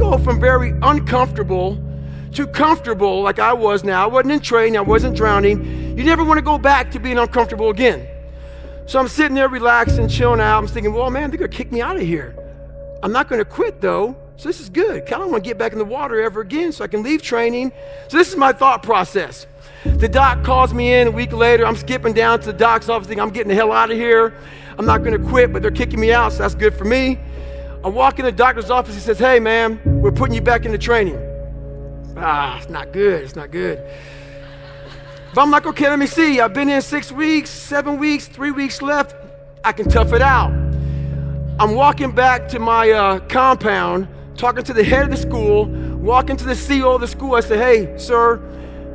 go from very uncomfortable to comfortable like I was now. I wasn't in training, I wasn't drowning. You never want to go back to being uncomfortable again. So I'm sitting there relaxing, chilling out. I'm thinking, well, man, they're gonna kick me out of here. I'm not gonna quit though, so this is good. I don't want to get back in the water ever again so I can leave training. So this is my thought process. The doc calls me in a week later. I'm skipping down to the doc's office thinking I'm getting the hell out of here. I'm not gonna quit, but they're kicking me out, so that's good for me. I walk in the doctor's office, he says, hey man, we're putting you back into training. It's not good, it's not good. But I'm like, okay, let me see. I've been in 6 weeks, 7 weeks, 3 weeks left. I can tough it out. I'm walking back to my compound, talking to the head of the school, walking to the CEO of the school. I say, hey, sir,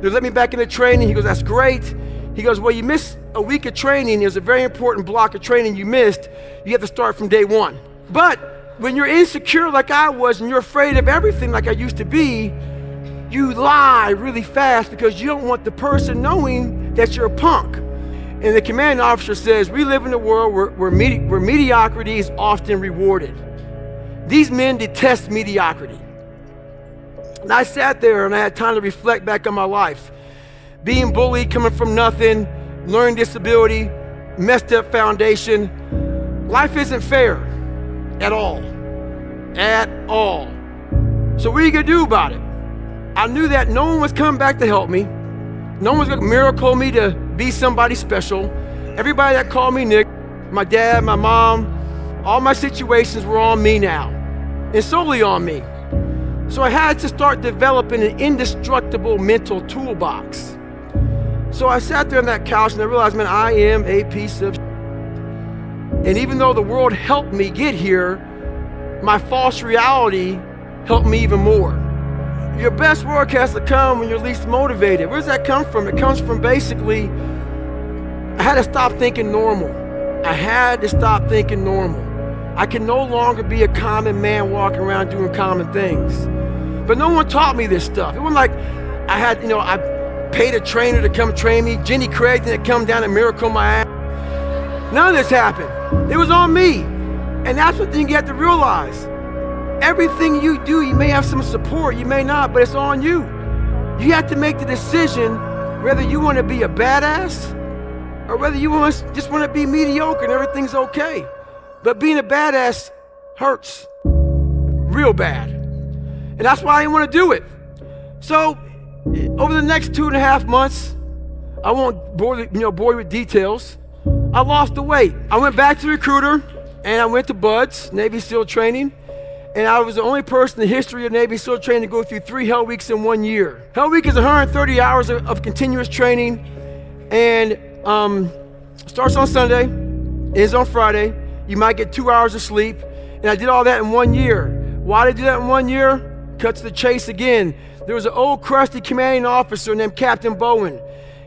they let me back into training. He goes, that's great. He goes, well, you missed a week of training. There's a very important block of training you missed. You have to start from day one. But when you're insecure like I was and you're afraid of everything like I used to be, you lie really fast because you don't want the person knowing that you're a punk. And the commanding officer says, we live in a world where mediocrity is often rewarded. These men detest mediocrity. And I sat there and I had time to reflect back on my life. Being bullied, coming from nothing, learning disability, messed up foundation. Life isn't fair at all, at all. So what are you gonna do about it? I knew that no one was coming back to help me. No one was gonna miracle me to be somebody special. Everybody that called me Nick, my dad, my mom, all my situations were on me now, and solely on me. So I had to start developing an indestructible mental toolbox. So I sat there on that couch and I realized, man, I am a piece of shit. And even though the world helped me get here, my false reality helped me even more. Your best work has to come when you're least motivated. Where does that come from? It comes from basically, I had to stop thinking normal. I had to stop thinking normal. I can no longer be a common man walking around doing common things. But no one taught me this stuff. It wasn't like I had, I paid a trainer to come train me. Jenny Craig didn't come down and miracle my ass. None of this happened. It was on me. And that's what you have to realize. Everything you do, you may have some support, you may not, but it's on you. You have to make the decision whether you want to be a badass or whether you just want to be mediocre and everything's okay. But being a badass hurts real bad. And that's why I didn't want to do it. So over the next 2.5 months, I won't bore you with details. I lost the weight. I went back to the recruiter and I went to Buds, Navy SEAL training. And I was the only person in the history of Navy SEAL training to go through 3 Hell Weeks in 1 year. Hell Week is 130 hours of continuous training, and starts on Sunday, ends on Friday. You might get 2 hours of sleep, and I did all that in 1 year. Why did I do that in 1 year? Cut to the chase again. There was an old crusty commanding officer named Captain Bowen.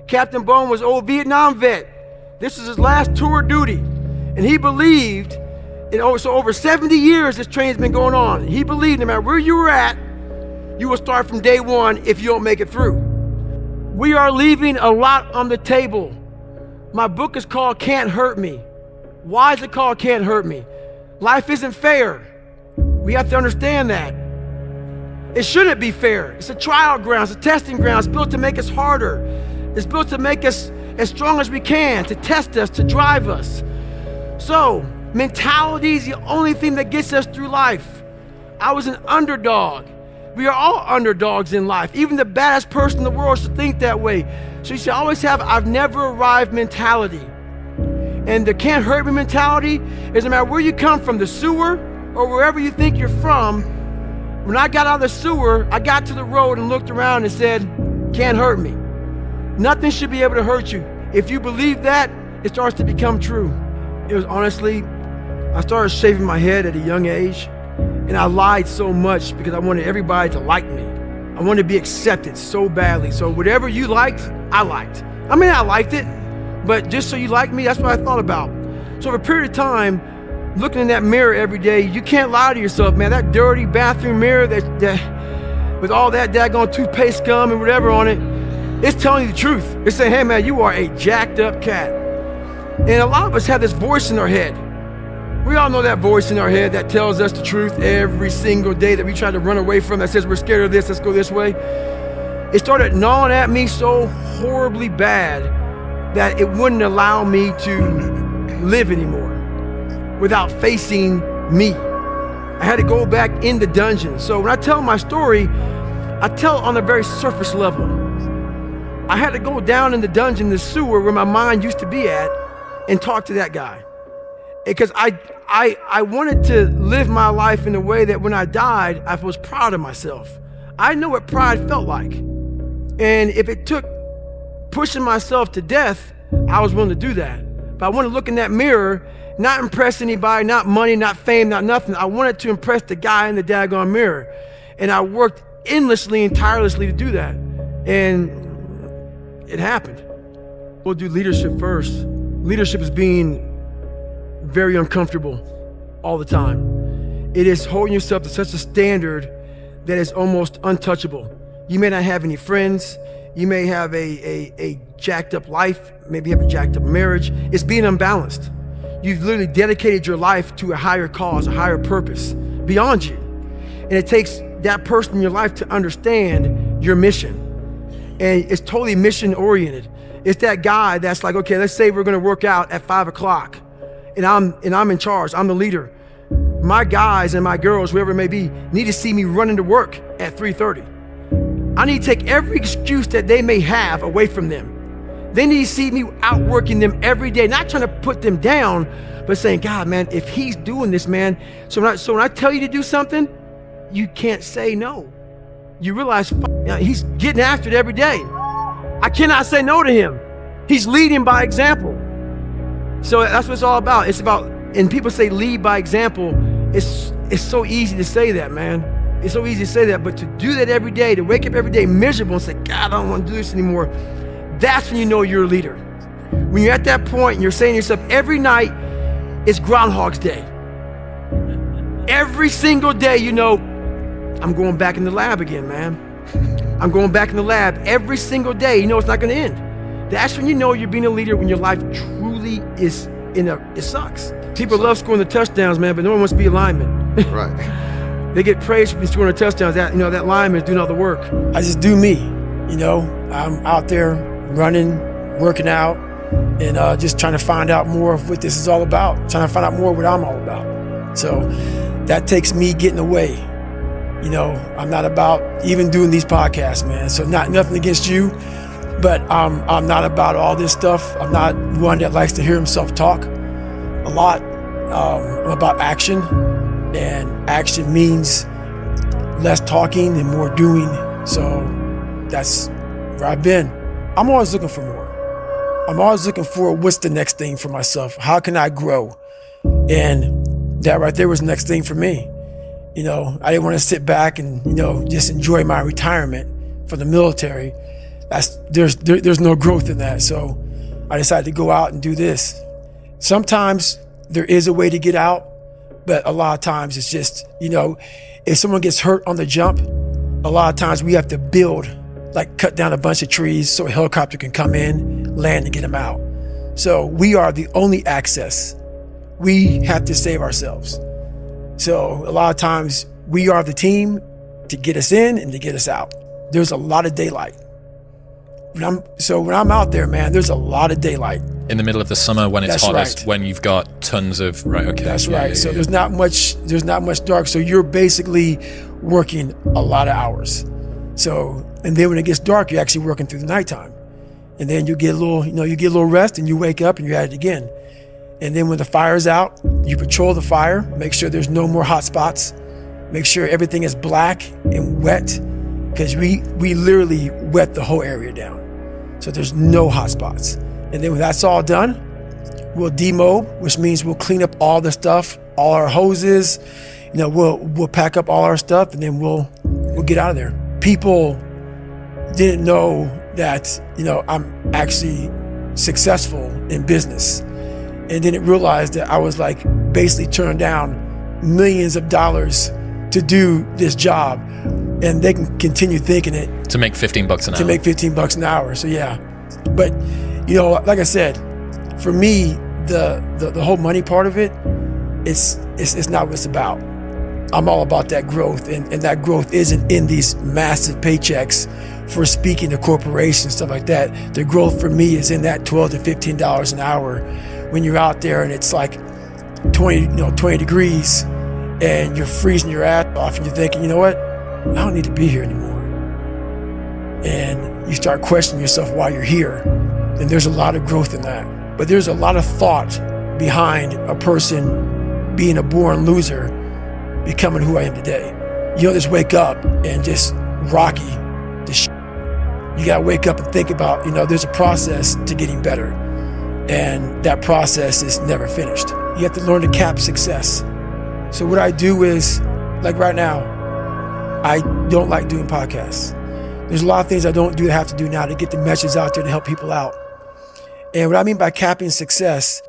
Captain Bowen was an old Vietnam vet. This was his last tour of duty, and he believed. So over 70 years, this training's been going on. He believed no matter where you were at, you will start from day one if you don't make it through. We are leaving a lot on the table. My book is called Can't Hurt Me. Why is it called Can't Hurt Me? Life isn't fair. We have to understand that. It shouldn't be fair. It's a trial ground, it's a testing ground. It's built to make us harder. It's built to make us as strong as we can, to test us, to drive us. So, mentality is the only thing that gets us through life. I was an underdog. We are all underdogs in life. Even the baddest person in the world should think that way. So you should always have I've never arrived mentality. And the can't hurt me mentality is no matter where you come from, the sewer or wherever you think you're from, when I got out of the sewer, I got to the road and looked around and said, can't hurt me. Nothing should be able to hurt you. If you believe that, it starts to become true. It was honestly, I started shaving my head at a young age, and I lied so much because I wanted everybody to like me. I wanted to be accepted so badly. So whatever you liked, I liked. I mean, I liked it, but just so you like me, that's what I thought about. So over a period of time, looking in that mirror every day, you can't lie to yourself, man. That dirty bathroom mirror that with all that daggone toothpaste scum and whatever on it, it's telling you the truth. It's saying, hey man, you are a jacked up cat. And a lot of us have this voice in our head. We all know that voice in our head that tells us the truth every single day that we try to run away from, that says we're scared of this, let's go this way. It started gnawing at me so horribly bad that it wouldn't allow me to live anymore without facing me. I had to go back in the dungeon. So when I tell my story, I tell it on a very surface level. I had to go down in the dungeon, the sewer where my mind used to be at, and talk to that guy. Because I wanted to live my life in a way that when I died, I was proud of myself. I know what pride felt like. And if it took pushing myself to death, I was willing to do that. But I want to look in that mirror, not impress anybody, not money, not fame, not nothing. I wanted to impress the guy in the daggone mirror. And I worked endlessly and tirelessly to do that. And it happened. We'll do leadership first. Leadership is being very uncomfortable all the time. It is holding yourself to such a standard that is almost untouchable. You may not have any friends. You may have a jacked up life. Maybe you have a jacked up marriage. It's being unbalanced. You've literally dedicated your life to a higher cause, a higher purpose beyond you. And it takes that person in your life to understand your mission. And it's totally mission oriented. It's that guy that's like, okay, let's say we're gonna work out at 5 o'clock and I'm in charge, I'm the leader. My guys and my girls, whoever it may be, need to see me running to work at 3:30. I need to take every excuse that they may have away from them. They need to see me outworking them every day, not trying to put them down, but saying, God, man, if he's doing this, man, so when I tell you to do something, you can't say no. You realize he's getting after it every day. I cannot say no to him. He's leading by example. So that's what it's all about. It's about, and people say lead by example. It's so easy to say that, man. It's so easy to say that, but to do that every day, to wake up every day miserable and say, God, I don't want to do this anymore, that's when you know you're a leader. When you're at that point and you're saying to yourself, every night is Groundhog's Day. Every single day, you know, I'm going back in the lab again, man. I'm going back in the lab every single day. You know it's not going to end. That's when you know you're being a leader, when your life truly is it sucks. People love scoring the touchdowns, man, but no one wants to be a lineman. Right. They get praised for scoring the touchdowns. That lineman is doing all the work. I just do me. I'm out there running, working out, and just trying to find out more of what this is all about. Trying to find out more what I'm all about. So that takes me getting away. I'm not about even doing these podcasts, man. So nothing against you, but I'm not about all this stuff. I'm not one that likes to hear himself talk a lot. I'm about action, and action means less talking and more doing. So that's where I've been. I'm always looking for more. I'm always looking for what's the next thing for myself. How can I grow? And that right there was the next thing for me. I didn't want to sit back and, just enjoy my retirement from the military. There's no growth in that. So I decided to go out and do this. Sometimes there is a way to get out, but a lot of times it's just, if someone gets hurt on the jump, a lot of times we have to build, like cut down a bunch of trees so a helicopter can come in, land, and get them out. So we are the only access. We have to save ourselves. So a lot of times we are the team to get us in and to get us out. There's a lot of daylight. When I'm out there, man, there's a lot of daylight. In the middle of the summer when it's That's hottest, right. When you've got tons of, right, okay. That's right. So there's not much dark. So you're basically working a lot of hours. So, and then when it gets dark, you're actually working through the nighttime. And then you get a little rest and you wake up and you're at it again. And then when the fire's out, you patrol the fire, make sure there's no more hot spots, make sure everything is black and wet, because we literally wet the whole area down. So there's no hot spots. And then when that's all done, we'll demob, which means we'll clean up all the stuff, all our hoses, we'll pack up all our stuff, and then we'll get out of there. People didn't know that, I'm actually successful in business. And didn't realize that I was like basically turning down millions of dollars to do this job, and they can continue thinking it. To make $15 an hour. To make $15 an hour, so yeah. But, like I said, for me, the whole money part of it, it's not what it's about. I'm all about that growth, and that growth isn't in these massive paychecks for speaking to corporations, stuff like that. The growth for me is in that $12 to $15 an hour when you're out there and it's like 20 degrees and you're freezing your ass off and you're thinking, you know what? I don't need to be here anymore. And you start questioning yourself why you're here. And there's a lot of growth in that. But there's a lot of thought behind a person being a born loser becoming who I am today. You don't just wake up and just rocky the shit. You gotta wake up and think about, there's a process to getting better. And that process is never finished. You have to learn to cap success. So what I do is, like right now, I don't like doing podcasts. There's a lot of things I don't do that I have to do now to get the message out there to help people out. And what I mean by capping success,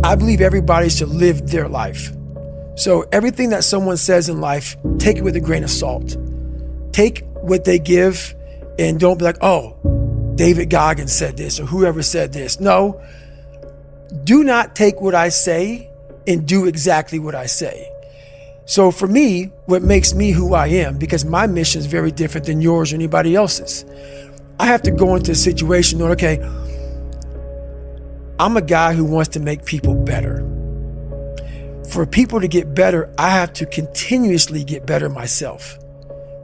I believe everybody should live their life. So everything that someone says in life, take it with a grain of salt. Take what they give and don't be like, oh, David Goggins said this or whoever said this. No, do not take what I say and do exactly what I say. So for me, what makes me who I am, because my mission is very different than yours or anybody else's. I have to go into a situation knowing, okay, I'm a guy who wants to make people better. For people to get better, I have to continuously get better myself.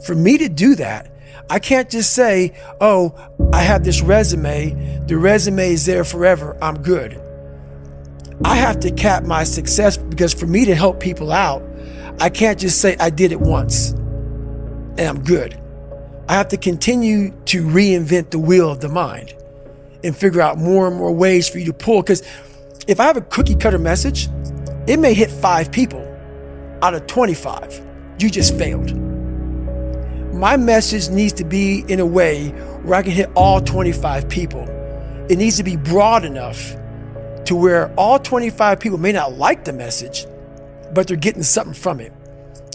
For me to do that, I can't just say, oh, I have this resume. The resume is there forever. I'm good. I have to cap my success, because for me to help people out, I can't just say I did it once and I'm good. I have to continue to reinvent the wheel of the mind and figure out more and more ways for you to pull. Because if I have a cookie cutter message, it may hit 5 people out of 25. You just failed. My message needs to be in a way where I can hit all 25 people. It needs to be broad enough to where all 25 people may not like the message, but they're getting something from it.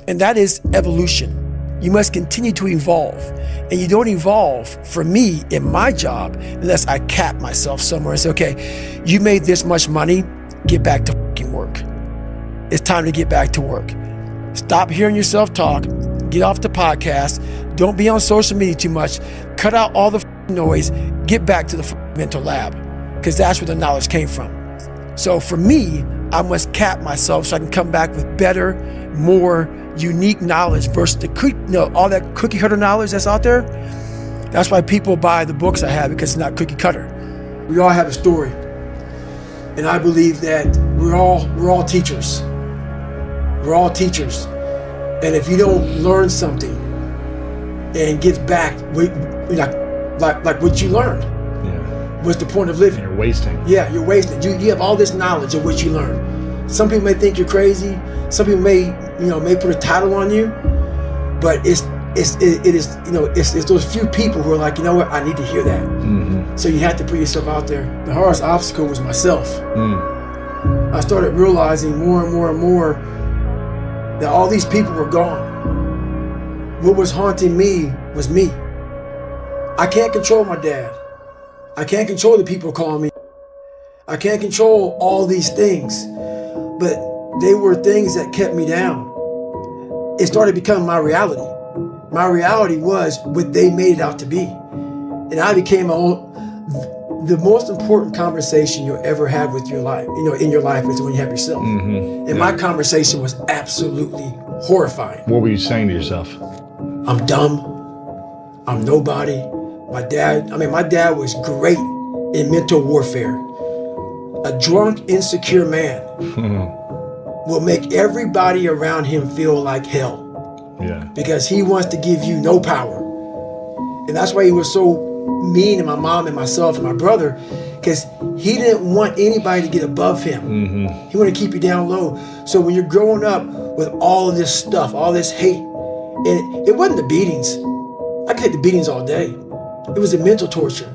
And that is evolution. You must continue to evolve. And you don't evolve, for me, in my job, unless I cap myself somewhere and say, okay, you made this much money, get back to fucking work. It's time to get back to work. Stop hearing yourself talk, get off the podcast, don't be on social media too much, cut out all the noise, get back to the mental lab, because that's where the knowledge came from. So for me, I must cap myself so I can come back with better, more unique knowledge versus all that cookie cutter knowledge that's out there. That's why people buy the books I have, because it's not cookie cutter. We all have a story. And I believe that we're all teachers. We're all teachers. And if you don't learn something and give back like what you learned, what's the point of living? You're wasting. Yeah, you're wasting. You have all this knowledge of what you learned. Some people may think you're crazy. Some people may put a title on you, but it is those few people who are like, you know what, I need to hear that. Mm-hmm. So you have to put yourself out there. The hardest obstacle was myself. I started realizing more and more and more that all these people were gone. What was haunting me was me. I can't control my dad. I can't control the people calling me. I can't control all these things, but they were things that kept me down. It started becoming my reality. My reality was what they made it out to be. And I became the most important conversation you'll ever have with your life, in your life, is when you have yourself. Mm-hmm. And my conversation was absolutely horrifying. What were you saying to yourself? I'm dumb. I'm nobody. My dad was great in mental warfare. A drunk, insecure man will make everybody around him feel like hell. Yeah. Because he wants to give you no power. And that's why he was so mean to my mom and myself and my brother, because he didn't want anybody to get above him. Mm-hmm. He wanted to keep you down low. So when you're growing up with all of this stuff, all this hate, and it wasn't the beatings. I could take the beatings all day. It was the mental torture.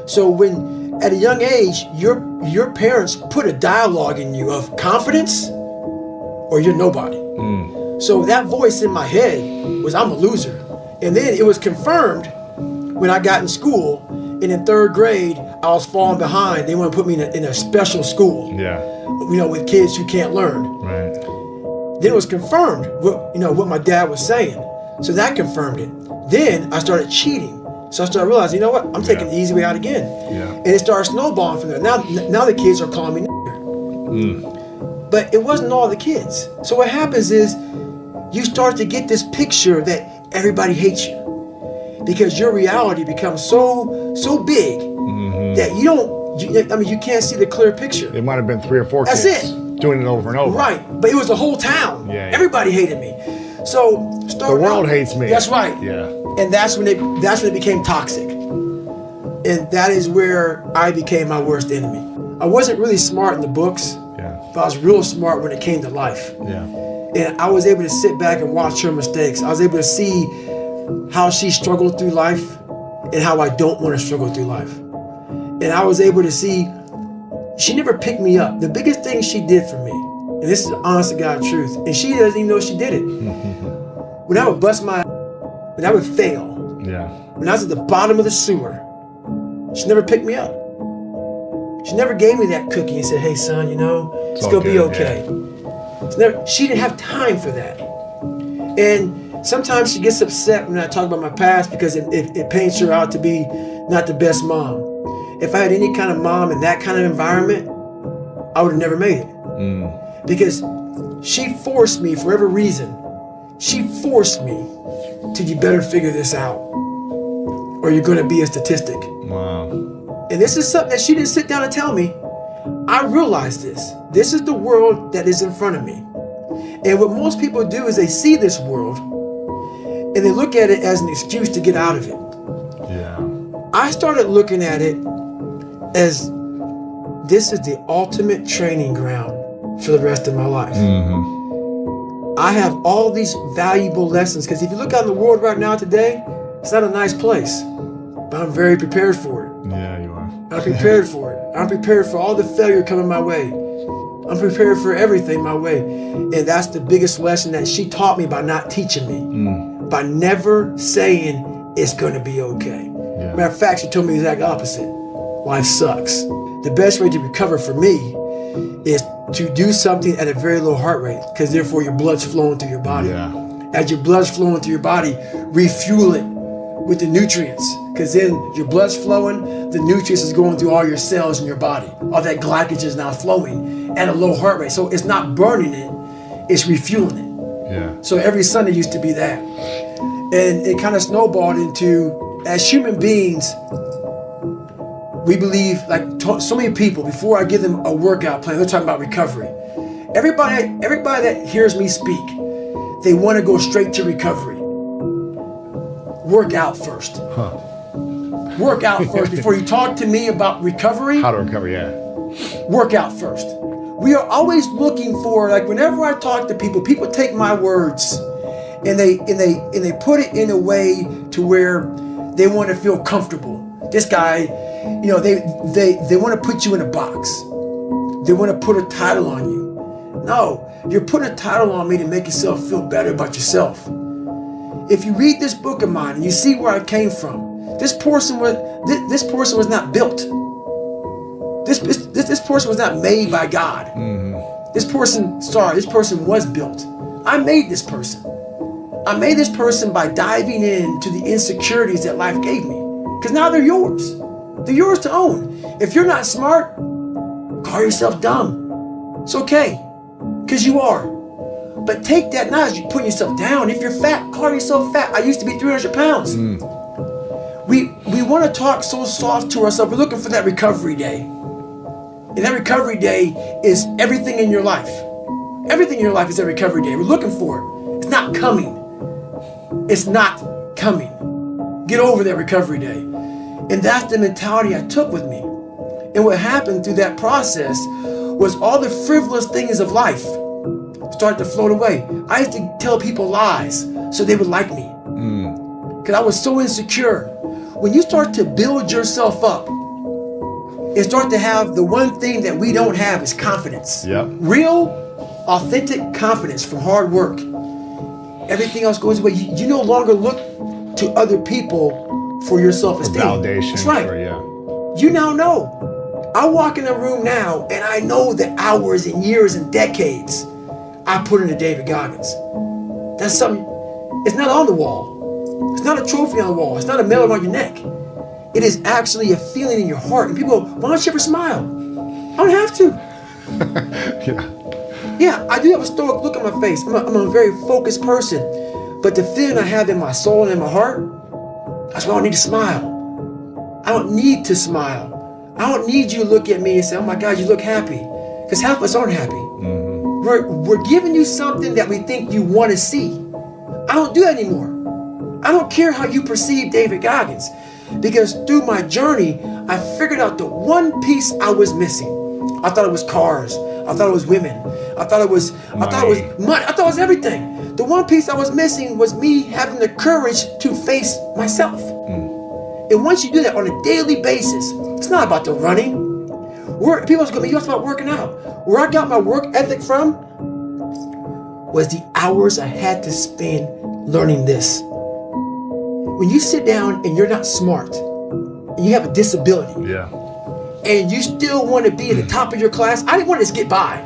So when, at a young age, your parents put a dialogue in you of confidence or you're nobody. So that voice in my head was, I'm a loser. And then it was confirmed when I got in school, and in 3rd grade, I was falling behind. They want to put me in a special school. Yeah. With kids who can't learn. Right. Then it was confirmed what my dad was saying. So that confirmed it. Then I started cheating. So I started realizing, you know what? I'm taking the easy way out again. Yeah. And it started snowballing from there. Now the kids are calling me nigger. But it wasn't all the kids. So what happens is you start to get this picture that everybody hates you because your reality becomes so big that you can't see the clear picture. It might have been 3 or 4 That's kids it. doing it over and over. Right, but it was the whole town. Yeah. Everybody hated me. So The world hates me. That's right. Yeah. And that's when it became toxic. And that is where I became my worst enemy. I wasn't really smart in the books, but I was real smart when it came to life. Yeah. And I was able to sit back and watch her mistakes. I was able to see how she struggled through life and how I don't want to struggle through life. And I was able to see she never picked me up. The biggest thing she did for me, and this is the honest to God truth, and she doesn't even know she did it. When I would when I would fail, when I was at the bottom of the sewer, she never picked me up. She never gave me that cookie and said, hey son, it's gonna be okay. She didn't have time for that. And sometimes she gets upset when I talk about my past because it paints her out to be not the best mom. If I had any kind of mom in that kind of environment, I would have never made it. Because she forced me, for every reason, she forced me to, you better figure this out or you're gonna be a statistic. Wow. And this is something that she didn't sit down and tell me. I realized this. This is the world that is in front of me. And what most people do is they see this world and they look at it as an excuse to get out of it. Yeah. I started looking at it as this is the ultimate training ground for the rest of my life. I have all these valuable lessons because if you look out in the world right now today, it's not a nice place, but I'm very prepared for it. Yeah, you are. I'm prepared for it. I'm prepared for all the failure coming my way. I'm prepared for everything my way. And that's the biggest lesson that she taught me by not teaching me. By never saying it's gonna be okay. Yeah. Matter of fact, she told me the exact opposite. Life sucks. The best way to recover for me is to do something at a very low heart rate, because therefore your blood's flowing through your body. Yeah. As your blood's flowing through your body, refuel it with the nutrients, because then your blood's flowing, the nutrients is going through all your cells in your body. All that glycogen is now flowing at a low heart rate. So it's not burning it, it's refueling it. Yeah. So every Sunday used to be that. And it kind of snowballed into, as human beings, we believe, like so many people, before I give them a workout plan, they're talking about recovery. Everybody that hears me speak, they want to go straight to recovery. Work out first. Work out first. Before you talk to me about recovery, How to recover, yeah. work out first. We are always looking for, like whenever I talk to people, people take my words and they put it in a way to where they want to feel comfortable. This guy, they want to put you in a box. They want to put a title on you. No, you're putting a title on me to make yourself feel better about yourself. If you read this book of mine and you see where I came from, this person was not built. This person was not made by God. This person was built. I made this person. I made this person by diving into the insecurities that life gave me. Because now they're yours. They're yours to own. If you're not smart, call yourself dumb. It's okay, because you are. But take that not as you put yourself down. If you're fat, call yourself fat. I used to be 300 pounds. We want to talk so soft to ourselves. We're looking for that recovery day. And that recovery day is everything in your life. Everything in your life is a recovery day. We're looking for it. It's not coming. It's not coming. Get over that recovery day. And that's the mentality I took with me. And what happened through that process was all the frivolous things of life started to float away. I used to tell people lies so they would like me. Because I was so insecure. When you start to build yourself up and start to have the one thing that we don't have is confidence. Yep. Real, authentic confidence from hard work. Everything else goes away. You no longer look to other people for your self-esteem. Validation. That's right. You now know. I walk in a room now and I know that hours and years and decades I put into David Goggins. That's something, it's not on the wall. It's not a trophy on the wall. It's not a medal around your neck. It is actually a feeling in your heart. And people go, why don't you ever smile? I don't have to. Yeah, I do have a stoic look on my face. I'm a very focused person. But the feeling I have in my soul and in my heart, that's why I don't need to smile. I don't need to smile. I don't need you to look at me and say, oh my God, you look happy. Because half of us aren't happy. We're giving you something that we think you want to see. I don't do that anymore. I don't care how you perceive David Goggins. Because through my journey, I figured out the one piece I was missing. I thought it was cars. I thought it was women. I thought it was money. I thought it was everything. The one piece I was missing was me having the courage to face myself. And once you do that on a daily basis, it's not about the running. People are going to be, you asked about working out. Where I got my work ethic from was the hours I had to spend learning this. When you sit down and you're not smart, and you have a disability, and you still want to be at the top of your class, I didn't want to just get by.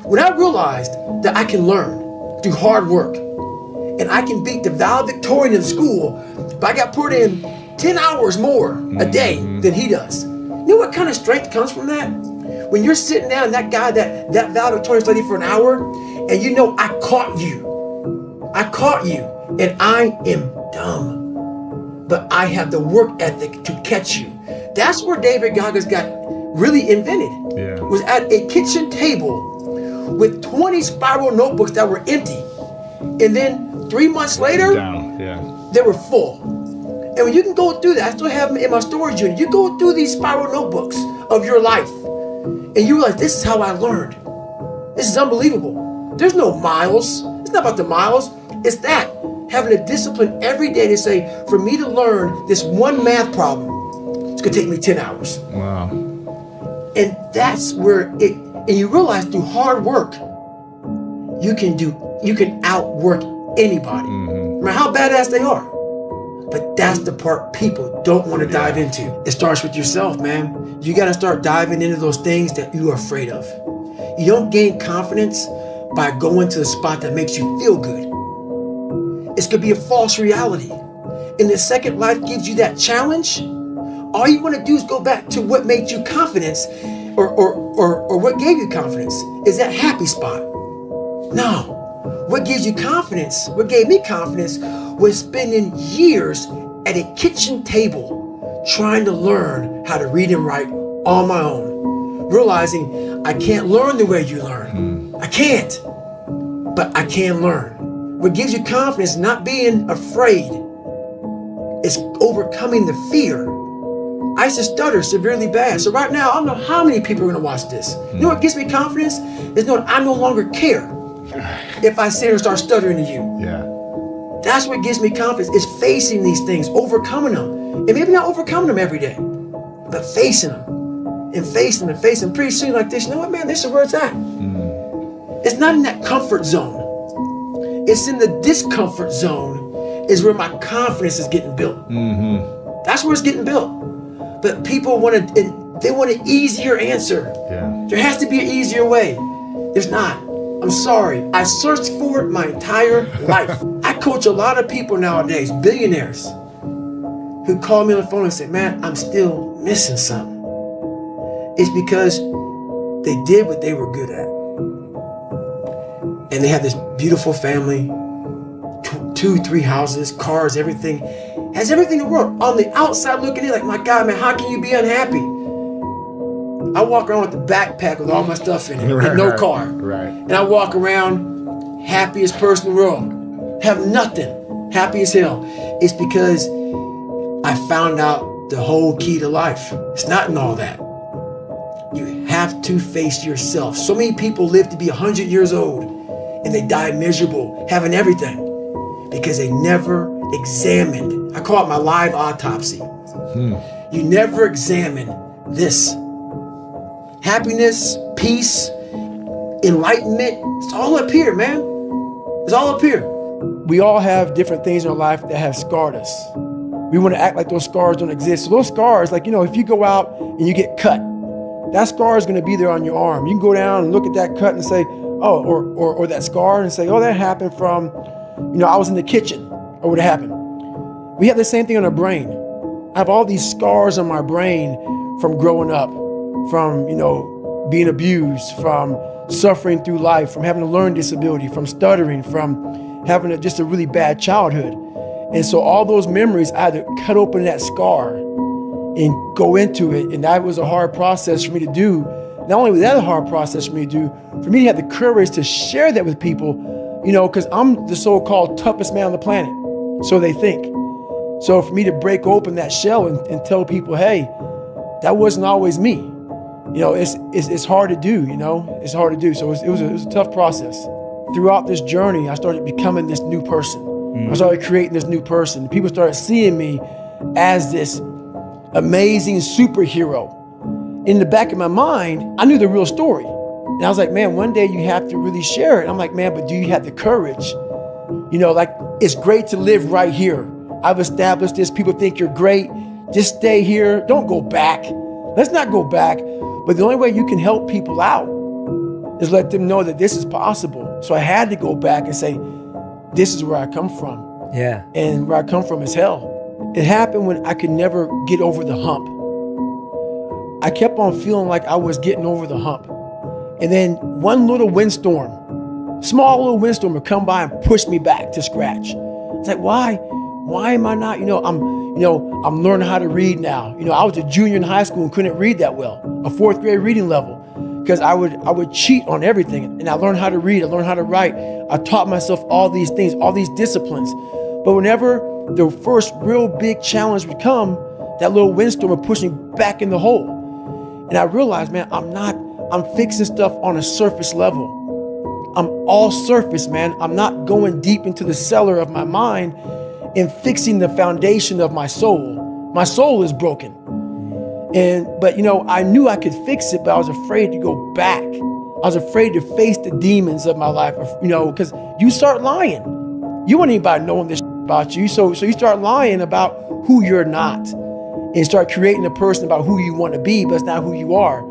When I realized that I can learn through hard work, and I can beat the valedictorian in school, but I got put in 10 hours more a day than he does. You know what kind of strength comes from that? When you're sitting down, that guy, that valedictorian studied for an hour, and you know, I caught you, and I am dumb. But I have the work ethic to catch you. That's where David Goggins got really invented. Was at a kitchen table with 20 spiral notebooks that were empty. And then 3 months later, they were full. And when you can go through that, I still have them in my storage unit. You go through these spiral notebooks of your life, and you realize this is how I learned. This is unbelievable. There's no miles. It's not about the miles. It's that. Having a discipline every day to say, for me to learn this one math problem, it's gonna take me 10 hours. Wow. And that's where and you realize through hard work, you can outwork anybody, no matter how badass they are. But that's the part people don't want to dive into. It starts with yourself, man. You gotta start diving into those things that you are afraid of. You don't gain confidence by going to the spot that makes you feel good. It's gonna be a false reality. And the second life gives you that challenge, all you wanna do is go back to what made you confidence or what gave you confidence is that happy spot. No, what gives you confidence, what gave me confidence was spending years at a kitchen table trying to learn how to read and write on my own. Realizing I can't learn the way you learn. I can't, but I can learn. What gives you confidence, not being afraid, is overcoming the fear. I used to stutter severely bad. So right now, I don't know how many people are gonna watch this. You know what gives me confidence? Is knowing I no longer care if I sit here and start stuttering to you. That's what gives me confidence, is facing these things, overcoming them. And maybe not overcoming them every day, but facing them and facing them and facing them. Pretty soon like this, you know what, man, this is where it's at. It's not in that comfort zone. It's in the discomfort zone is where my confidence is getting built. That's where it's getting built. But people want an easier answer. There has to be an easier way. There's not. I'm sorry. I searched for it my entire life. I coach a lot of people nowadays, billionaires, who call me on the phone and say, man, I'm still missing something. It's because they did what they were good at. And they have this beautiful family, 2, 3 houses, cars, everything. Has everything in the world. On the outside looking in, like, my God, man, how can you be unhappy? I walk around with the backpack with all my stuff in it, and no car. And I walk around happiest person in the world. Have nothing. Happy as hell. It's because I found out the whole key to life. It's not in all that. You have to face yourself. So many people live to be 100 years old and they die miserable, having everything, because they never examined. I call it my live autopsy. You never examine this. Happiness, peace, enlightenment, it's all up here, man. It's all up here. We all have different things in our life that have scarred us. We want to act like those scars don't exist. So those scars, like, you know, if you go out and you get cut, that scar is going to be there on your arm. You can go down and look at that cut and say, oh, or that scar and say, oh, that happened from, I was in the kitchen, or what happened. We have the same thing on our brain. I have all these scars on my brain from growing up, from, being abused, from suffering through life, from having a learning disability, from stuttering, from having just a really bad childhood. And so all those memories, I had to cut open that scar and go into it. And that was a hard process for me to do. Not only was that a hard process for me to do, for me to have the courage to share that with people, because I'm the so-called toughest man on the planet. So they think. So for me to break open that shell and tell people, hey, that wasn't always me. It's hard to do, it's hard to do. So it was a tough process. Throughout this journey, I started becoming this new person. I started creating this new person. People started seeing me as this amazing superhero. In the back of my mind, I knew the real story. And I was like, man, one day you have to really share it. I'm like, man, but do you have the courage? It's great to live right here. I've established this. People think you're great. Just stay here. Don't go back. Let's not go back. But the only way you can help people out is let them know that this is possible. So I had to go back and say, this is where I come from. Yeah. And where I come from is hell. It happened when I could never get over the hump. I kept on feeling like I was getting over the hump. And then one little windstorm, small little windstorm would come by and push me back to scratch. It's like, why am I not, I'm learning how to read now. I was a junior in high school and couldn't read that well, a 4th grade reading level, because I would cheat on everything. And I learned how to read, I learned how to write. I taught myself all these things, all these disciplines. But whenever the first real big challenge would come, that little windstorm would push me back in the hole. And I realized, man, I'm fixing stuff on a surface level. I'm all surface, man. I'm not going deep into the cellar of my mind and fixing the foundation of my soul. My soul is broken. But I knew I could fix it, but I was afraid to go back. I was afraid to face the demons of my life, because you start lying. You want anybody knowing this about you. So you start lying about who you're not and start creating a person about who you want to be, but it's not who you are.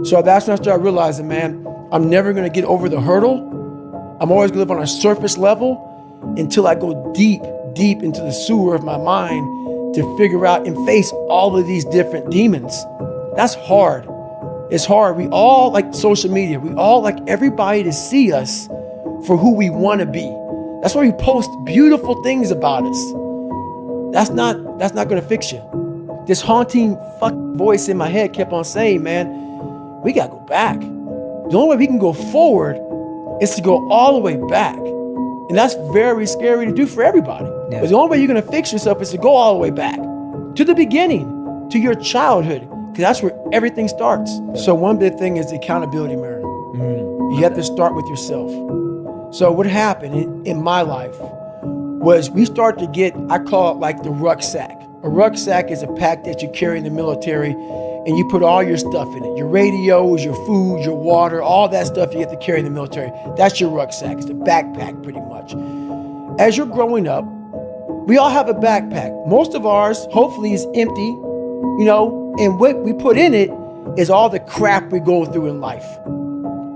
So that's when I started realizing, man, I'm never going to get over the hurdle. I'm always going to live on a surface level until I go deep into the sewer of my mind to figure out and face all of these different demons. That's hard. It's hard. We all like social media. We all like everybody to see us for who we want to be. That's why we post beautiful things about us. That's not going to fix you. This haunting voice in my head kept on saying, man, we got to go back. The only way we can go forward is to go all the way back. And that's very scary to do for everybody. Yeah. But the only way you're going to fix yourself is to go all the way back to the beginning, to your childhood, because that's where everything starts. So one big thing is the accountability mirror. You have to start with yourself. So what happened in my life was we start to get, I call it like the rucksack. A rucksack is a pack that you carry in the military and you put all your stuff in it. Your radios, your food, your water, all that stuff you have to carry in the military. That's your rucksack. It's a backpack pretty much. As you're growing up, we all have a backpack. Most of ours, hopefully, is empty, and what we put in it is all the crap we go through in life.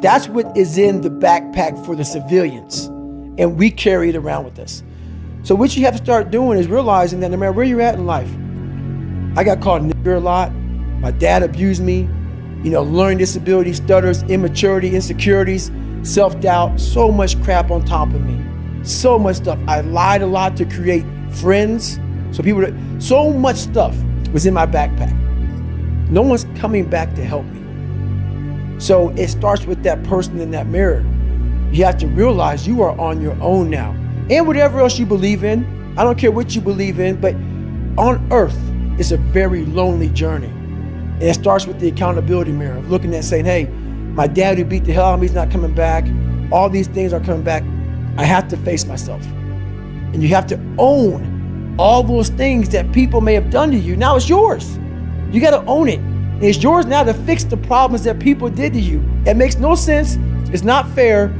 That's what is in the backpack for the civilians, and we carry it around with us. So what you have to start doing is realizing that no matter where you're at in life, I got called nigger a lot. My dad abused me, learning disabilities, stutters, immaturity, insecurities, self-doubt, so much crap on top of me. So much stuff. I lied a lot to create friends. So much stuff was in my backpack. No one's coming back to help me. So it starts with that person in that mirror. You have to realize you are on your own now. And whatever else you believe in, I don't care what you believe in, but on earth, it's a very lonely journey. And it starts with the accountability mirror of looking at saying, hey, my dad who beat the hell out of me is not coming back. All these things are coming back. I have to face myself. And you have to own all those things that people may have done to you. Now it's yours. You got to own it. And it's yours now to fix the problems that people did to you. It makes no sense. It's not fair.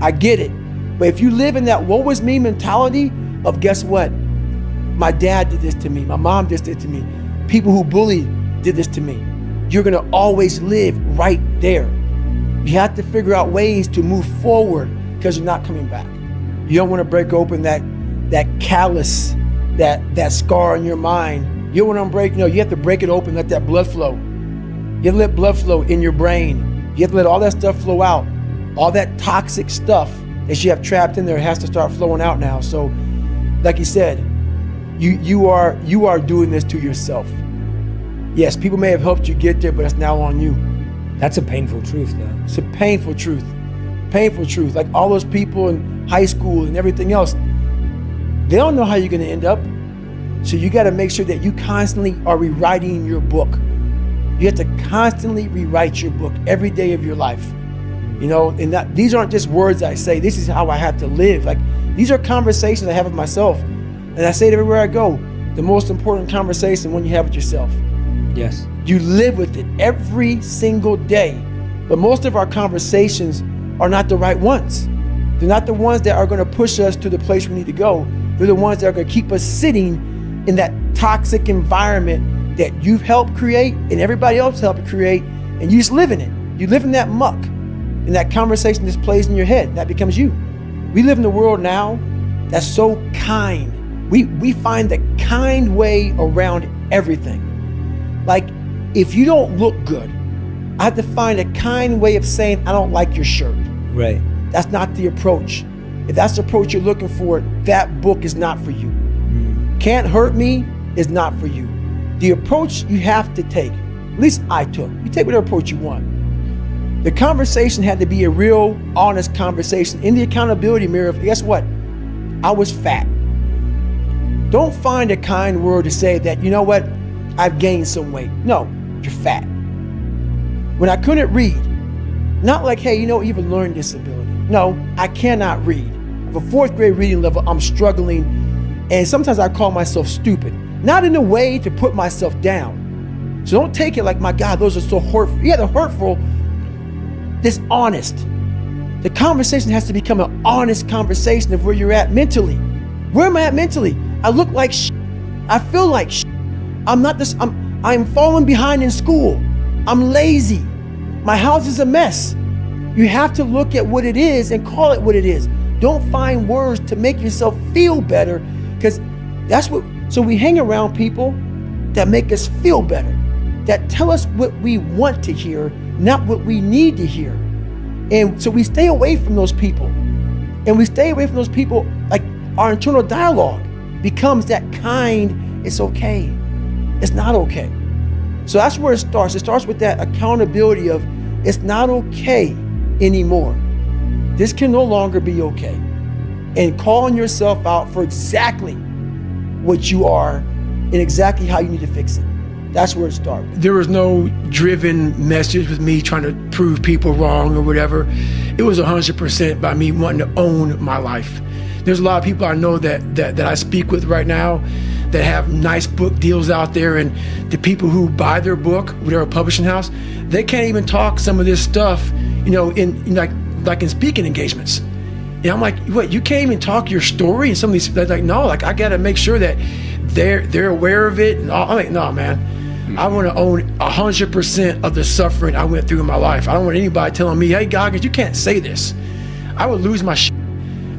I get it. But if you live in that woe is me mentality of guess what? My dad did this to me. My mom did this to me. People who bullied did this to me. You're going to always live right there. You have to figure out ways to move forward because you're not coming back. You don't want to break open that callus, that scar in your mind. You don't want to break, you have to break it open, let that blood flow. You have to let blood flow in your brain. You have to let all that stuff flow out. All that toxic stuff that you have trapped in there has to start flowing out now. So, like you said, you are doing this to yourself. Yes, people may have helped you get there, but it's now on you. That's a painful truth, though. It's a painful truth. Painful truth. Like all those people in high school and everything else, they don't know how you're going to end up. So you got to make sure that you constantly are rewriting your book. You have to constantly rewrite your book every day of your life. And these aren't just words I say. This is how I have to live. Like, these are conversations I have with myself. And I say it everywhere I go. The most important conversation when you have with yourself. Yes. You live with it every single day. But most of our conversations are not the right ones. They're not the ones that are going to push us to the place we need to go. They're the ones that are going to keep us sitting in that toxic environment that you've helped create and everybody else helped create, and you just live in it. You live in that muck, and that conversation just plays in your head, and that becomes you. We live in a world now that's so kind. We find the kind way around everything. Like, if you don't look good, I have to find a kind way of saying, I don't like your shirt. Right. That's not the approach. If that's the approach you're looking for, that book is not for you. Can't Hurt Me is not for you. The approach you have to take, at least I took, you take whatever approach you want. The conversation had to be a real, honest conversation. In the accountability mirror, guess what? I was fat. Don't find a kind word to say that, you know what, I've gained some weight. No, you're fat. When I couldn't read, not like, hey, you have a learning disability. No, I cannot read. I have a 4th grade reading level, I'm struggling, and sometimes I call myself stupid. Not in a way to put myself down. So don't take it like, my God, those are so hurtful. Yeah, they're hurtful, dishonest. The conversation has to become an honest conversation of where you're at mentally. Where am I at mentally? I look like shit. I feel like shit. I'm falling behind in school. I'm lazy. My house is a mess. You have to look at what it is and call it what it is. Don't find words to make yourself feel better, because so we hang around people that make us feel better, that tell us what we want to hear, not what we need to hear. And so we stay away from those people. And we stay away from those people, like our internal dialogue becomes that kind, it's okay. It's not okay. So that's where it starts. It starts with that accountability of, it's not okay anymore. This can no longer be okay. And calling yourself out for exactly what you are and exactly how you need to fix it. That's where it starts. There was no driven message with me trying to prove people wrong or whatever. It was 100% by me wanting to own my life. There's a lot of people I know that I speak with right now that have nice book deals out there, and the people who buy their book with their publishing house, they can't even talk some of this stuff, in like in speaking engagements. And I'm like, what, you can't even talk your story? And some of these, they're like, no, like I gotta make sure that they're aware of it. And I'm like, no, man, I want to own 100% of the suffering I went through in my life. I don't want anybody telling me, hey, Goggins, you can't say this. I would lose my shit.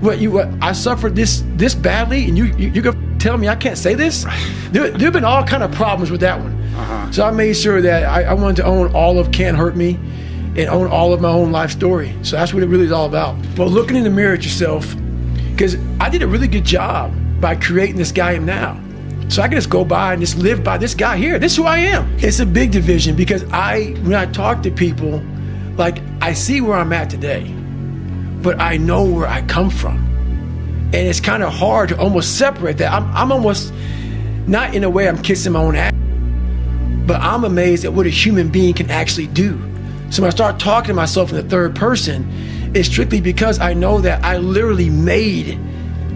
What, I suffered this badly, and you gonna tell me I can't say this? There've been all kind of problems with that one. Uh-huh. So I made sure that I wanted to own all of Can't Hurt Me and own all of my own life story. So that's what it really is all about. Well, looking in the mirror at yourself, because I did a really good job by creating this guy I am now. So I can just go by and just live by this guy here. This is who I am. It's a big division, because when I talk to people, like, I see where I'm at today, but I know where I come from. And it's kind of hard to almost separate that. I'm almost, not in a way I'm kissing my own ass, but I'm amazed at what a human being can actually do. So when I start talking to myself in the third person, it's strictly because I know that I literally made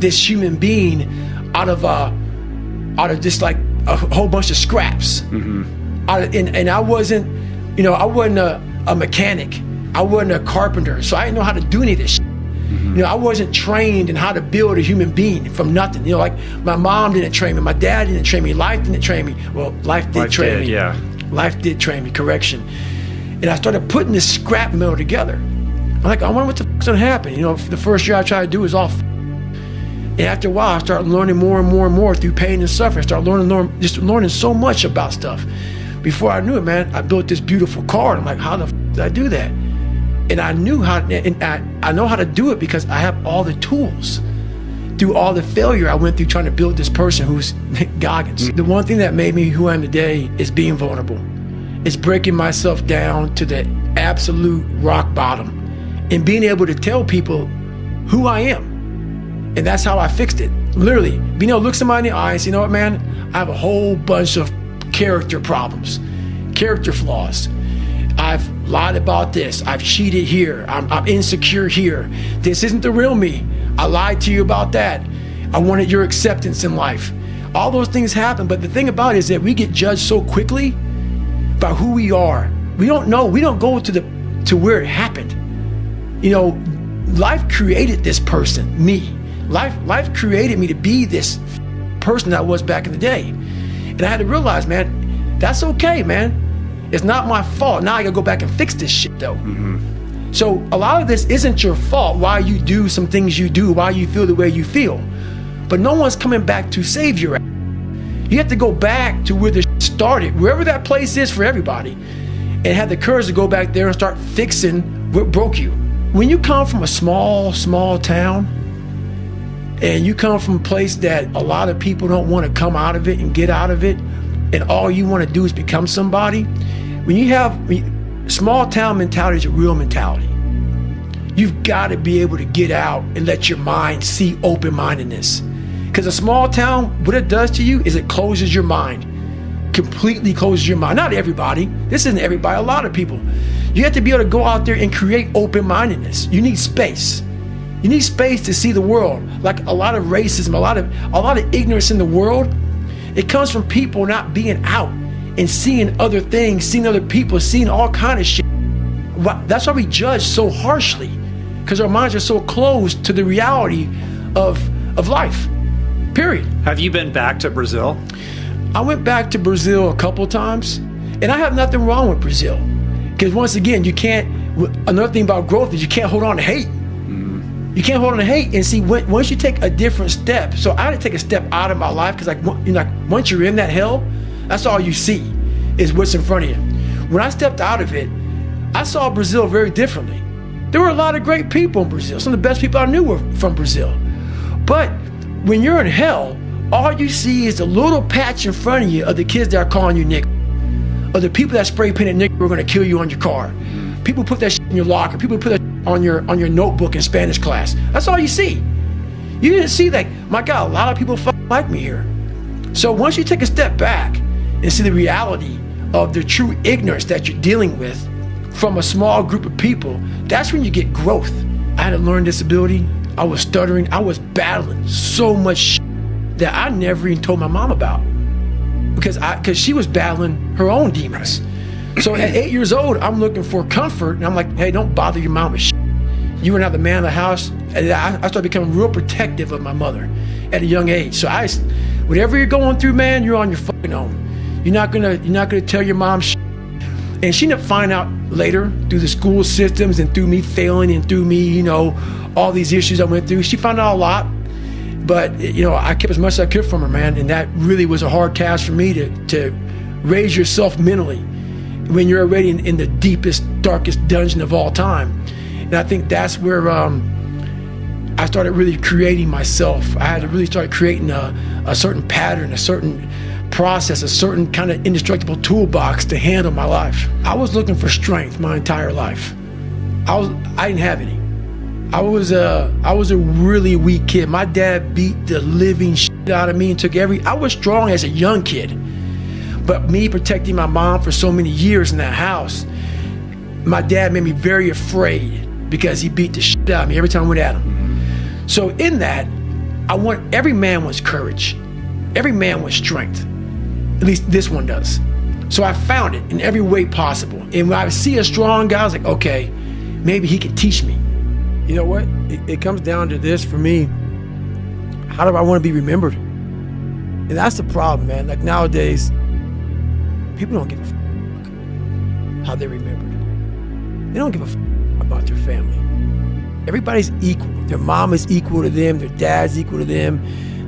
this human being out of just like a whole bunch of scraps. Mm-hmm. And I wasn't, I wasn't a mechanic. I wasn't a carpenter. So I didn't know how to do any of this shit. Mm-hmm. I wasn't trained in how to build a human being from nothing. Like my mom didn't train me. My dad didn't train me. Life didn't train me. Well, life did train me. Yeah. Life did train me, correction. And I started putting this scrap metal together. I'm like, I wonder what the fuck's gonna happen. You know, the first year I tried to do it was all and after a while, I started learning more and more and more through pain and suffering. I started learning so much about stuff. Before I knew it, man, I built this beautiful car. And I'm like, how the did I do that? And I knew how, and I know how to do it because I have all the tools. Through all the failure I went through trying to build this person who's Goggins. The one thing that made me who I am today is being vulnerable. It's breaking myself down to the absolute rock bottom and being able to tell people who I am. And that's how I fixed it. Literally, being able to look somebody in the eye and say, you know what, man, I have a whole bunch of character problems, character flaws. I've lied about this. I've cheated here. I'm insecure here. This isn't the real me. I lied to you about that. I wanted your acceptance in life. All those things happen, but the thing about it is that we get judged so quickly by who we are. We don't know. We don't go to where it happened. You know, life created this person, me. Life created me to be this person that I was back in the day. And I had to realize, man, that's okay, man. It's not my fault. Now I gotta go back and fix this shit though. Mm-hmm. So a lot of this isn't your fault, why you do some things you do, why you feel the way you feel. But no one's coming back to save your ass. You have to go back to where the shit started, wherever that place is for everybody, and have the courage to go back there and start fixing what broke you. When you come from a small town, and you come from a place that a lot of people don't want to come out of it and get out of it, and all you want to do is become somebody, when you have small town mentality is a real mentality. You've got to be able to get out and let your mind see open-mindedness. Because a small town, what it does to you is it closes your mind, completely closes your mind. Not everybody, this isn't everybody, a lot of people. You have to be able to go out there and create open-mindedness. You need space. You need space to see the world. Like a lot of racism, a lot of ignorance in the world, it comes from people not being out and seeing other things, seeing other people, seeing all kind of shit. That's why we judge so harshly, because our minds are so closed to the reality of life, period. Have you been back to Brazil? I went back to Brazil a couple times, and I have nothing wrong with Brazil. Because once again, another thing about growth is you can't hold on to hate. You can't hold on to hate. And see, once you take a different step, so I had to take a step out of my life, because once you're in that hell, that's all you see is what's in front of you. When I stepped out of it, I saw Brazil very differently. There were a lot of great people in Brazil. Some of the best people I knew were from Brazil. But when you're in hell, all you see is a little patch in front of you of the kids that are calling you nigger, or the people that spray painted nigger were going to kill you on your car. People put that shit in your locker. People put that on your notebook in Spanish class. That's all you see. You didn't see that. My God, a lot of people like me here. So once you take a step back and see the reality of the true ignorance that you're dealing with from a small group of people, that's when you get growth. I had a learning disability. I was stuttering. I was battling so much shit that I never even told my mom about, because she was battling her own demons. So at 8 years old, I'm looking for comfort, and I'm like, hey, don't bother your mom with shit. You were not the man of the house. And I started becoming real protective of my mother at a young age. So whatever you're going through, man, you're on your fucking own. You're not gonna tell your mom shit. And she ended up finding out later through the school systems and through me failing and through me, all these issues I went through. She found out a lot, but I kept as much as I could from her, man. And that really was a hard task for me to raise yourself mentally when you're already in the deepest, darkest dungeon of all time. And I think that's where I started really creating myself. I had to really start creating a certain pattern, a certain process, a certain kind of indestructible toolbox to handle my life. I was looking for strength my entire life. I didn't have any. I was a really weak kid. My dad beat the living shit out of me and I was strong as a young kid. But me protecting my mom for so many years in that house, my dad made me very afraid because he beat the shit out of me every time I went at him. So in that, every man wants courage. Every man wants strength. At least this one does. So I found it in every way possible. And when I see a strong guy, I was like, okay, maybe he can teach me. You know what? It comes down to this for me. How do I want to be remembered? And that's the problem, man. Like nowadays, people don't give a fuck how they're remembered. They don't give a about their family. Everybody's equal. Their mom is equal to them. Their dad's equal to them.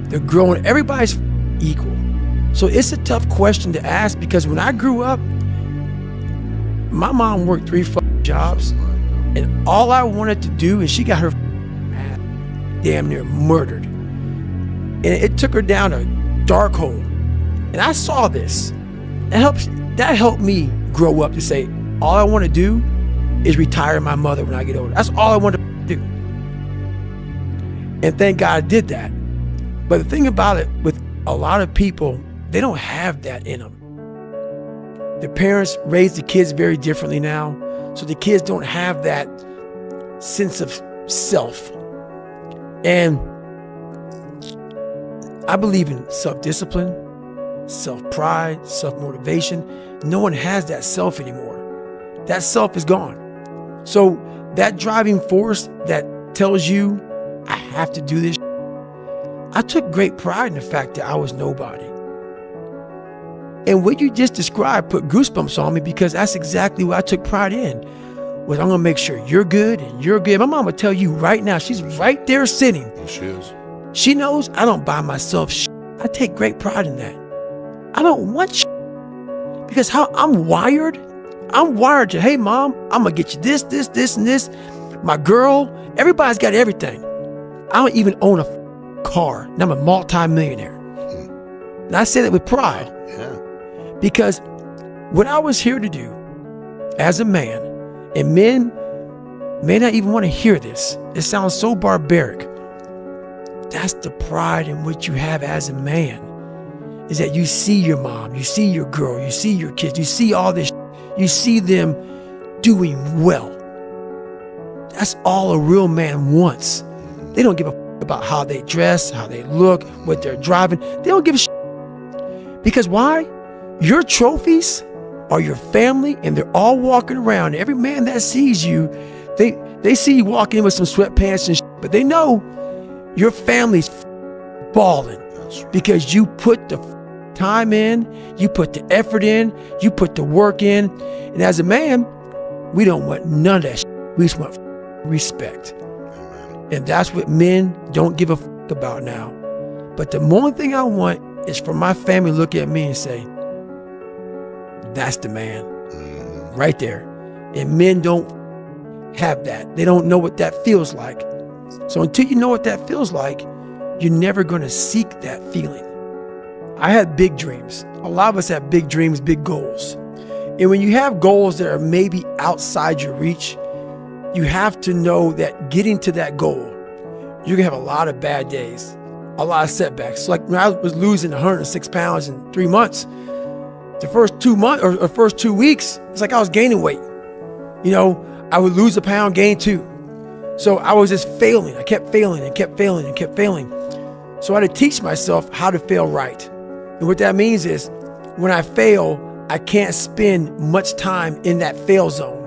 They're growing. Everybody's equal. So it's a tough question to ask, because when I grew up, my mom worked 3 jobs, and all I wanted to do, and she got her ass damn near murdered. And it took her down a dark hole. And I saw this. That helped me grow up to say, all I want to do is retire my mother when I get older. That's all I want to do. And thank God I did that. But the thing about it, with a lot of people, they don't have that in them. The parents raise the kids very differently now. So the kids don't have that sense of self. And I believe in self-discipline, self-pride, self-motivation. No one has that self anymore. That self is gone. So that driving force that tells you, I have to do this. I took great pride in the fact that I was nobody. And what you just described put goosebumps on me, because that's exactly what I took pride in. Was I'm gonna make sure you're good and you're good. My mom would tell you right now, she's right there sitting. She is. She knows I don't buy myself shit. I take great pride in that. I don't want shit. Because how I'm wired to, hey mom, I'm gonna get you this, this, this, and this. My girl, everybody's got everything. I don't even own a car, and I'm a multi-millionaire. And I say that with pride. Yeah. Because what I was here to do as a man, and men may not even want to hear this. It sounds so barbaric. That's the pride in what you have as a man, is that you see your mom, you see your girl, you see your kids, you see all this, you see them doing well. That's all a real man wants. They don't give a about how they dress, how they look, what they're driving. They don't give a because why? Your trophies are your family, and they're all walking around. Every man that sees you, they see you walking in with some sweatpants and but they know your family's balling because you put the time in, you put the effort in, you put the work in. And as a man, we don't want none of that shit. We just want respect. And that's what men don't give a about now. But the only thing I want is for my family to look at me and say, that's the man right there. And men don't have that. They don't know what that feels like. So until you know what that feels like, you're never going to seek that feeling. I had big dreams. A lot of us have big dreams, big goals. And when you have goals that are maybe outside your reach, you have to know that getting to that goal, you're going to have a lot of bad days, a lot of setbacks. So like when I was losing 106 pounds in 3 months, the first 2 months or first 2 weeks, it's like I was gaining weight. You know, I would lose a pound, gain 2. So I was just failing. I kept failing and kept failing and kept failing. So I had to teach myself how to fail right. And what that means is when I fail, I can't spend much time in that fail zone.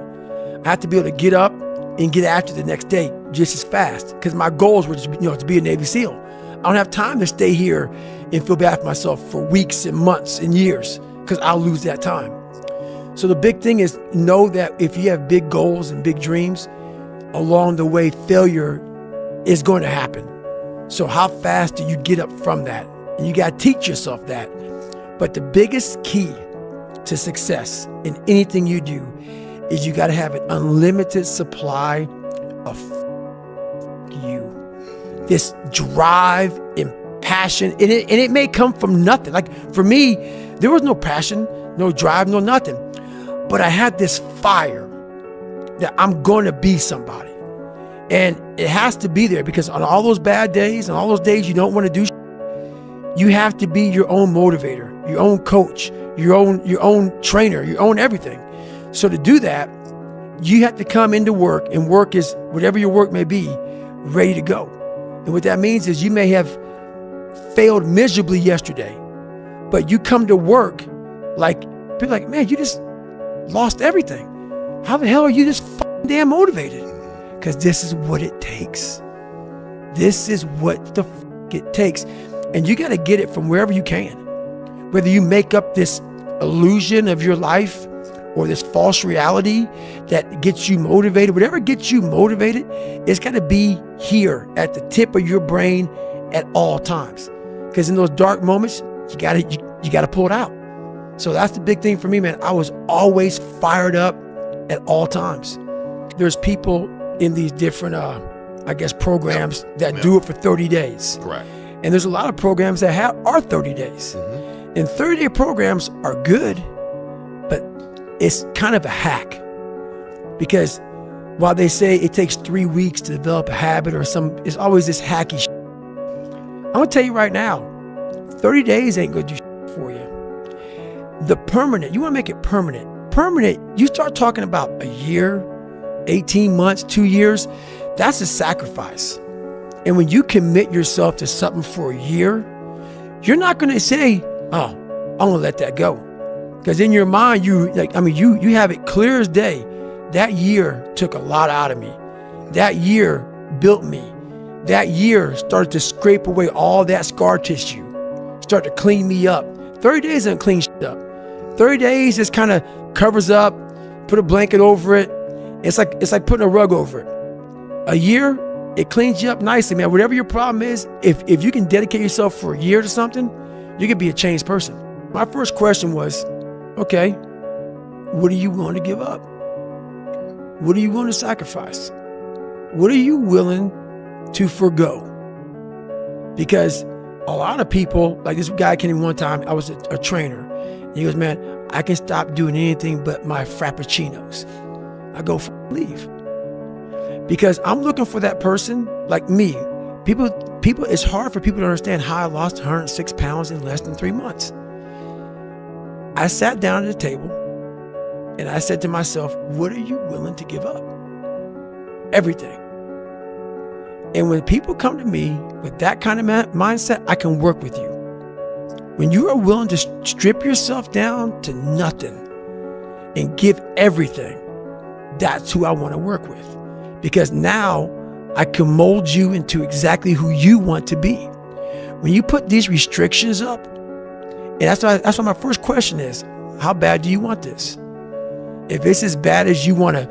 I have to be able to get up and get after the next day just as fast, because my goals were to be a Navy SEAL. I don't have time to stay here and feel bad for myself for weeks and months and years, because I'll lose that time. So the big thing is know that if you have big goals and big dreams, along the way, failure is going to happen. So how fast do you get up from that? And you got to teach yourself that. But the biggest key to success in anything you do is you got to have an unlimited supply of you. This drive and passion, and it may come from nothing. Like for me, there was no passion, no drive, no nothing. But I had this fire that I'm going to be somebody. And it has to be there, because on all those bad days and all those days you don't want to do you have to be your own motivator, your own coach, your own trainer, your own everything. So to do that, you have to come into work, and work is whatever your work may be, ready to go. And what that means is you may have failed miserably yesterday, but you come to work like, people like, man, you just lost everything. How the hell are you just damn motivated? Because this is what it takes. This is what the it takes. And you got to get it from wherever you can. Whether you make up this illusion of your life, or this false reality that gets you motivated, whatever gets you motivated, it's got to be here at the tip of your brain at all times. Because in those dark moments, you gotta pull it out. So that's the big thing for me, man. I was always fired up at all times. There's people in these different, programs that do it for 30 days. Correct. And there's a lot of programs that are 30 days. And 30-day programs are good, but it's kind of a hack. Because while they say it takes 3 weeks to develop a habit or it's always this hacky shit. I'm gonna tell you right now, 30 days ain't gonna do shit for you. The permanent, you wanna make it permanent. Permanent, you start talking about a year, 18 months, 2 years, that's a sacrifice. And when you commit yourself to something for a year, you're not gonna say, oh, I'm gonna let that go. Because in your mind, you have it clear as day. That year took a lot out of me. That year built me. That year started to scrape away all that scar tissue, start to clean me up. 30 days doesn't clean shit up. 30 days just kind of covers up, put a blanket over it. It's like putting a rug over it. A year, it cleans you up nicely, man. Whatever your problem is, if you can dedicate yourself for a year to something, you can be a changed person. My first question was, okay, what are you willing to give up? What are you willing to sacrifice? What are you willing to forgo? Because a lot of people, like this guy came in one time, I was a trainer. And he goes, man, I can stop doing anything but my frappuccinos. I go, leave. Because I'm looking for that person like me. People, it's hard for people to understand how I lost 106 pounds in less than 3 months. I sat down at the table and I said to myself, what are you willing to give up? Everything. And when people come to me with that kind of mindset, I can work with you. When you are willing to strip yourself down to nothing and give everything, that's who I want to work with. Because now I can mold you into exactly who you want to be. When you put these restrictions up, and that's why my first question is, how bad do you want this? If it's as bad as you want to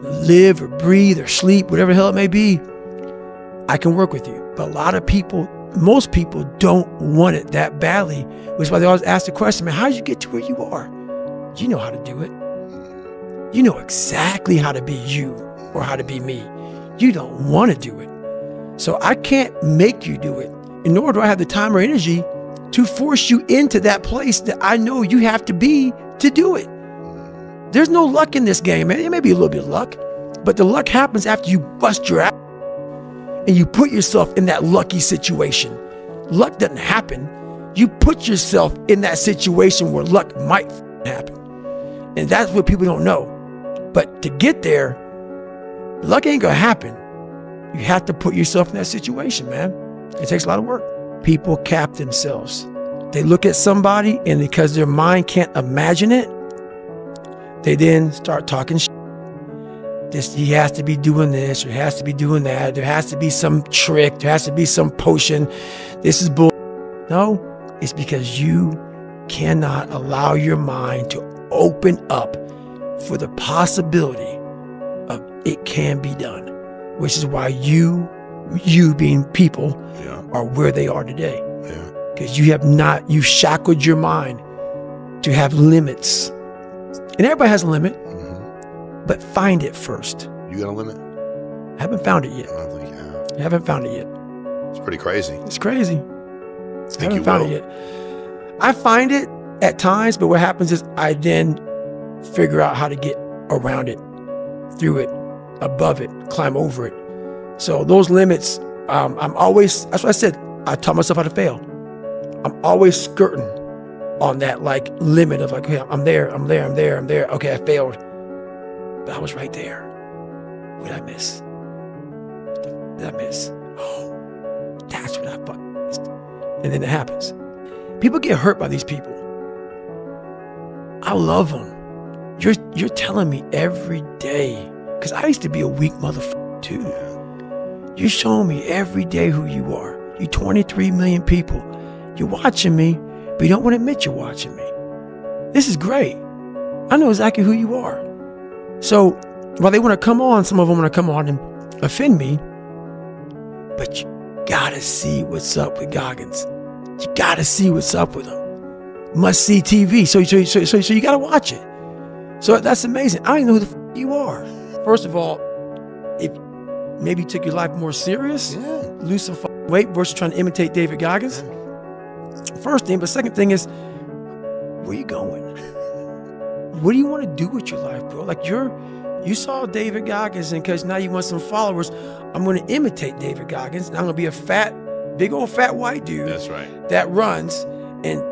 live or breathe or sleep, whatever the hell it may be, I can work with you. But a lot of people, most people don't want it that badly, which is why they always ask the question, man, how did you get to where you are? You know how to do it. You know exactly how to be you or how to be me. You don't want to do it. So I can't make you do it. And nor do I have the time or energy to force you into that place that I know you have to be to do it. There's no luck in this game, man. It may be a little bit of luck, but the luck happens after you bust your ass and you put yourself in that lucky situation. Luck doesn't happen. You put yourself in that situation where luck might happen. And that's what people don't know. But to get there, luck ain't gonna happen. You have to put yourself in that situation, man. It takes a lot of work. People cap themselves. They look at somebody and because their mind can't imagine it, they then start talking shit. He has to be doing this, or he has to be doing that. There has to be some trick. There has to be some potion. This is bull. No, it's because you cannot allow your mind to open up for the possibility of it can be done, which is why you being people are where they are today. Because you shackled your mind to have limits. And everybody has a limit, but find it first. You got a limit? I haven't found it yet. I don't think you have. I haven't found it yet. It's pretty crazy. It's crazy. I I haven't found it yet. I find it at times, but what happens is I then figure out how to get around it, through it, above it, climb over it. So those limits, I'm always, that's what I said, I taught myself how to fail. I'm always skirting on that like limit of like, okay, I'm there. Okay, I failed. But I was right there. What did I miss? What did I miss? Oh, that's what I fucking missed. And then it happens. People get hurt by these people. I love them. You're telling me every day, because I used to be a weak motherfucker too. You're showing me every day who you are. You 23 million people. You're watching me, but you don't want to admit you're watching me. This is great. I know exactly who you are. So while they want to come on, some of them want to come on and offend me, but you gotta see what's up with Goggins. You gotta see what's up with him. Must see TV. So you gotta watch it. So that's amazing. I don't even know who the you are. First of all, if maybe you took your life more serious, lose some weight versus trying to imitate David Goggins. First thing, but second thing is, where you going? What do you want to do with your life, bro? Like you saw David Goggins, and because now you want some followers, I'm going to imitate David Goggins, and I'm going to be a big old fat white dude. That's right. That runs and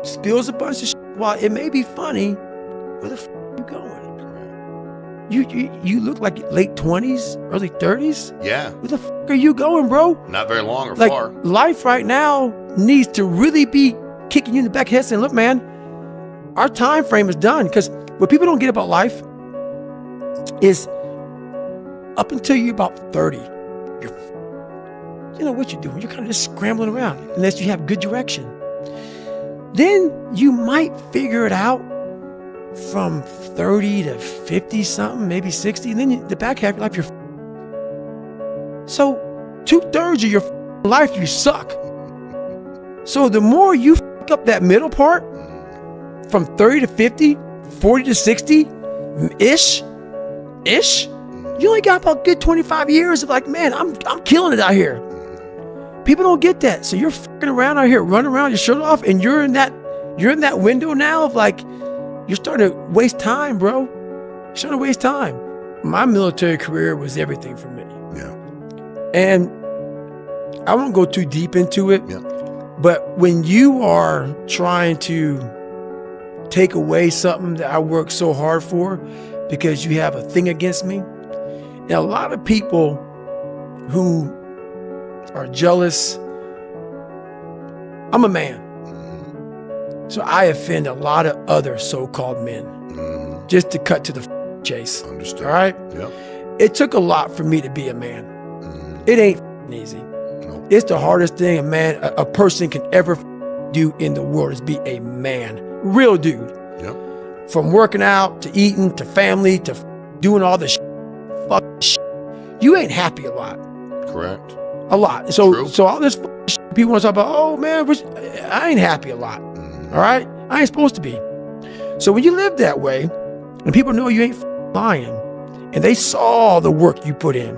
spills a bunch of shit. While it may be funny, where the you going? You look like late 20s, early 30s. Yeah. Where the are you going, bro? Not very long or Like, far. life right now needs to really be kicking you in the back of the head saying, look, man, our time frame is done. Because what people don't get about life is up until you're about 30, you know what you're doing. You're kind of just scrambling around unless you have good direction. Then you might figure it out from 30 to 50 something, maybe 60. And then the back half of your life, you're so 2/3 of your life, you suck. So the more you fuck up that middle part, from 30 to 50, 40 to 60 ish, you only got about good 25 years of like, man, I'm killing it out here. People don't get that. So you're fucking around out here, running around your shirt off, and you're in that window now of like, you're starting to waste time, bro. You're starting to waste time. My military career was everything for me. Yeah. And I won't go too deep into it. Yeah. But when you are trying to take away something that I worked so hard for because you have a thing against me, and a lot of people who are jealous, I'm a man. So I offend a lot of other so-called men, just to cut to the chase. Understood. All right? Yep. It took a lot for me to be a man. It ain't easy. Nope. It's the hardest thing a person can ever do in the world is be a man. Real dude. Yep. From working out to eating to family to doing all the shit. You ain't happy a lot. Correct. A lot. True. So all this shit, people want to talk about, oh man, I ain't happy a lot. All right? I ain't supposed to be. So when you live that way, and people know you ain't lying, and they saw the work you put in,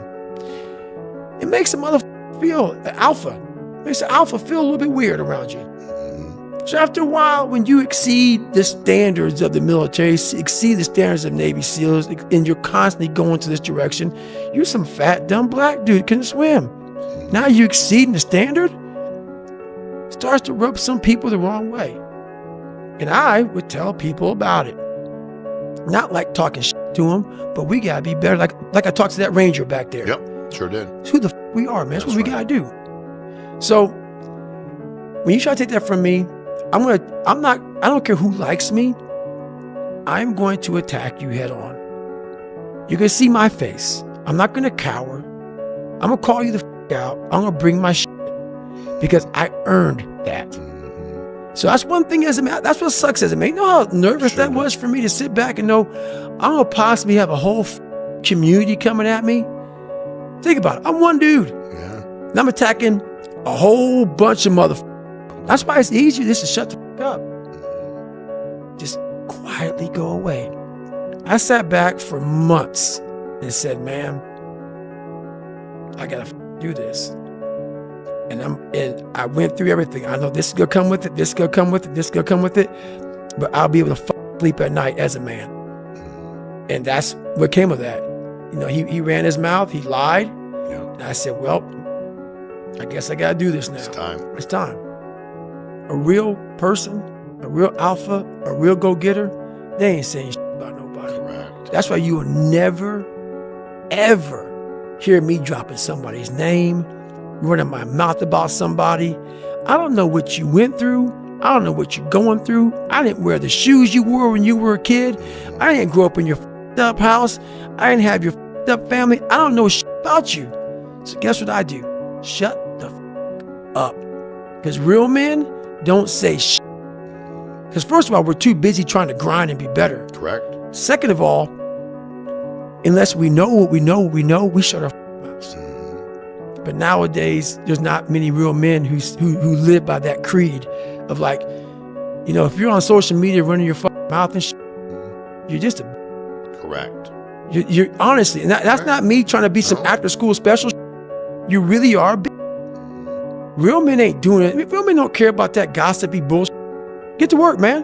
it makes a motherfucker feel alpha. It makes the alpha feel a little bit weird around you. So after a while, when you exceed the standards of the military, exceed the standards of Navy SEALs, and you're constantly going to this direction, you're some fat, dumb black dude couldn't swim. Now you exceeding the standard, starts to rub some people the wrong way. And I would tell people about it. Not like talking shit to them, but we gotta be better. Like I talked to that ranger back there. Yep. Sure did. It's who the we are, man. That's what we right. gotta do. So when you try to take that from me, I don't care who likes me. I'm going to attack you head on. You're gonna see my face. I'm not gonna cower. I'm gonna call you the out. I'm gonna bring my shit because I earned that. So that's one thing as a man. That's what sucks as a man. You know how nervous that was for me to sit back and know I'm gonna possibly have a whole community coming at me. Think about it. I'm one dude. Yeah. And I'm attacking a whole bunch of motherfuckers. That's why it's easier just to shut the fuck up. Just quietly go away. I sat back for months and said, man, I gotta do this. And I went through everything. I know this is gonna come with it, this is gonna come with it, this is gonna come with it, but I'll be able to sleep at night as a man. And that's what came of that. You know, he ran his mouth, he lied. Yeah. And I said, well, I guess I gotta do this now. It's time. It's time. A real person, a real alpha, a real go-getter, they ain't saying shit about nobody. Correct. That's why you will never, ever hear me dropping somebody's name, running my mouth about somebody. I don't know what you went through. I don't know what you're going through. I didn't wear the shoes you wore when you were a kid. I didn't grow up in your f***ed up house. I didn't have your f***ed up family. I don't know shit about you. So guess what I do? Shut the f*** up. Because real men don't say shit. Because first of all, we're too busy trying to grind and be better. Correct. Second of all, unless we know what we know, we shut our mouths. But nowadays, there's not many real men who live by that creed of like, you know, if you're on social media running your mouth and you're just a. Correct. You're honestly, and that's not me trying to be some after school special. You really are. Real men ain't doing it. Real men don't care about that gossipy bullshit. Get to work, man.